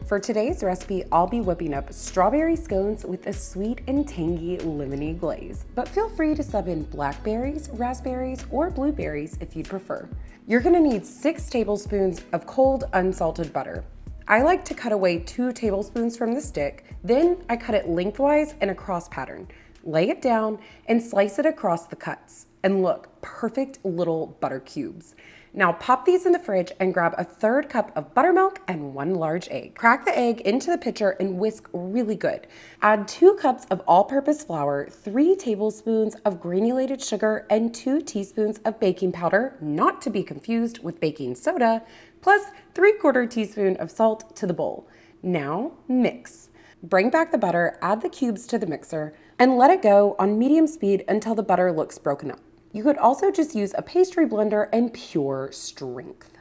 For today's recipe, I'll be whipping up strawberry scones with a sweet and tangy lemony glaze, but feel free to sub in blackberries, raspberries, or blueberries if you'd prefer. You're gonna need 6 tablespoons of cold unsalted butter. I like to cut away 2 tablespoons from the stick, then I cut it lengthwise in a cross pattern. Lay it down and slice it across the cuts. And look, perfect little butter cubes. Now pop these in the fridge and grab a 1/3 cup of buttermilk and 1 large egg. Crack the egg into the pitcher and whisk really good. Add 2 cups of all-purpose flour, 3 tablespoons of granulated sugar, and 2 teaspoons of baking powder, not to be confused with baking soda, plus 3/4 teaspoon of salt to the bowl. Now mix. Bring back the butter, add the cubes to the mixer, and let it go on medium speed until the butter looks broken up. You could also just use a pastry blender and pure strength.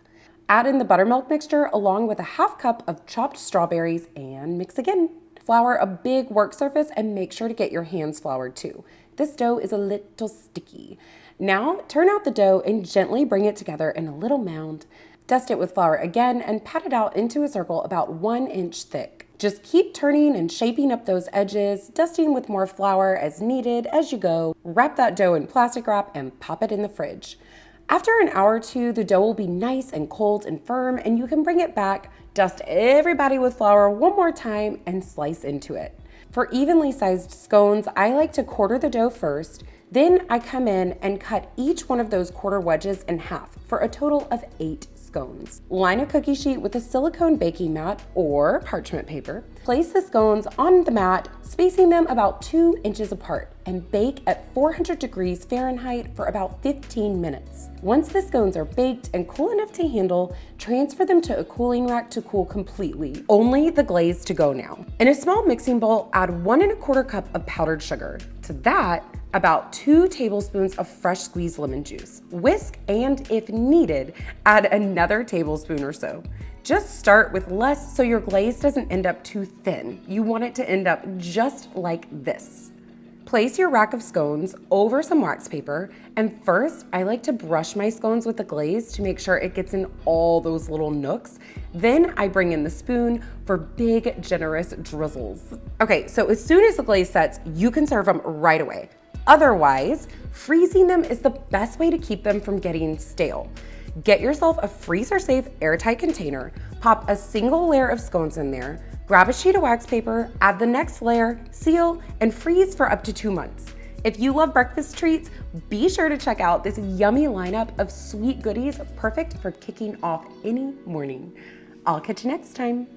Add in the buttermilk mixture along with a 1/2 cup of chopped strawberries and mix again. Flour a big work surface and make sure to get your hands floured too. This dough is a little sticky. Now turn out the dough and gently bring it together in a little mound. Dust it with flour again and pat it out into a circle about 1 inch thick. Just keep turning and shaping up those edges, dusting with more flour as needed as you go. Wrap that dough in plastic wrap and pop it in the fridge. After an hour or two, the dough will be nice and cold and firm, and you can bring it back, dust everybody with flour one more time, and slice into it. For evenly sized scones, I like to quarter the dough first, then I come in and cut each one of those quarter wedges in half for a total of 8 scones. Line a cookie sheet with a silicone baking mat or parchment paper. Place the scones on the mat, spacing them about 2 inches apart, and bake at 400 degrees Fahrenheit for about 15 minutes. Once the scones are baked and cool enough to handle, transfer them to a cooling rack to cool completely. Only the glaze to go now. In a small mixing bowl, add 1 1/4 cup of powdered sugar. To that, about 2 tablespoons of fresh squeezed lemon juice. Whisk and, if needed, add another tablespoon or so. Just start with less so your glaze doesn't end up too thin. You want it to end up just like this. Place your rack of scones over some wax paper, and first I like to brush my scones with the glaze to make sure it gets in all those little nooks. Then I bring in the spoon for big, generous drizzles. Okay, so as soon as the glaze sets, you can serve them right away. Otherwise, freezing them is the best way to keep them from getting stale. Get yourself a freezer-safe airtight container, pop a single layer of scones in there, grab a sheet of wax paper, add the next layer, seal, and freeze for up to 2 months. If you love breakfast treats, be sure to check out this yummy lineup of sweet goodies perfect for kicking off any morning. I'll catch you next time.